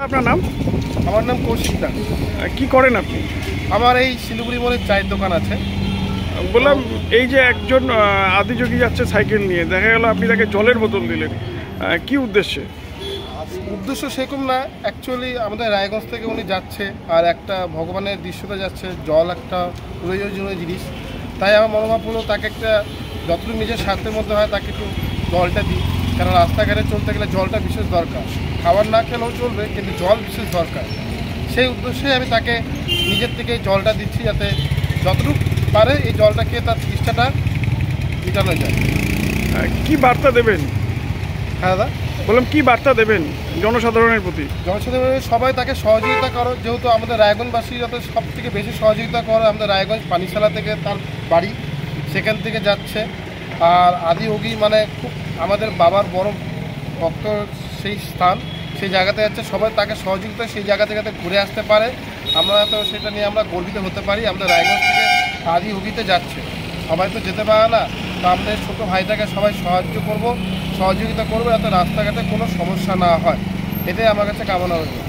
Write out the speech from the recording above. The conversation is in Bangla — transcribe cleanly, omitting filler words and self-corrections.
আপনার নাম? আমার নাম কৌশিক দা। কি করেন আপনি? আমার এই শিলিগুড়ি মোড়ে চায়ের দোকান আছে। বললাম এই যে একজন আদিযোগী যাচ্ছে সাইকেল নিয়ে, দেখা গেল আপনি তাকে জলের বোতল দিলেন, কি উদ্দেশ্যে? উদ্দেশ্য সেরকম না, অ্যাকচুয়ালি আমাদের রায়গঞ্জ থেকে উনি যাচ্ছে আর একটা ভগবানের দৃশ্যতে যাচ্ছে, জল একটা প্রয়োজনীয় জিনিস। তাই আমার মনোভাব হলো তাকে একটা যতটুকু নিজের স্বার্থের মধ্যে হয় তাকে একটু জলটা দিই, কারণ রাস্তাঘাটে চলতে গেলে জলটা বিশেষ দরকার। খাবার না খেলেও চলবে, কিন্তু জল বিশেষ দরকার। সেই উদ্দেশ্যে আমি তাকে নিজের থেকে জলটা দিচ্ছি, যাতে যতটুকু পারে এই জলটা খেয়ে তার তৃষ্ণাটা মেটানো যায়। কি বার্তা দেবেন? হ্যাঁ দাদা, বললাম কি বার্তা দেবেন জনসাধারণের প্রতি? জনসাধারণের সবাই তাকে সহযোগিতা করো, যেহেতু আমাদের রায়গঞ্জবাসী যত সব থেকে বেশি সহযোগিতা করো। আমাদের রায়গঞ্জ পানিশালা থেকে তার বাড়ি, সেখান থেকে যাচ্ছে। আর আদিযোগী মানে খুব আমাদের বাবার বড় ভক্ত, সেই স্থান, সেই জায়গাতে যাচ্ছে। সবাই তাকে সহযোগিতা সেই জায়গা থেকে যাতে ঘুরে আসতে পারে, আমরা তো সেটা নিয়ে আমরা গর্বিত হতে পারি। আমাদের রায়গঞ্জ থেকে আদিযোগীতে যাচ্ছে, সবাই তো যেতে পারে না, তো আমাদের ছোটো ভাইটাকে সবাই সহযোগিতা করবো, যাতে রাস্তাঘাটে কোনো সমস্যা না হয়। এটাই আমার কাছে কামনা হয়েছে।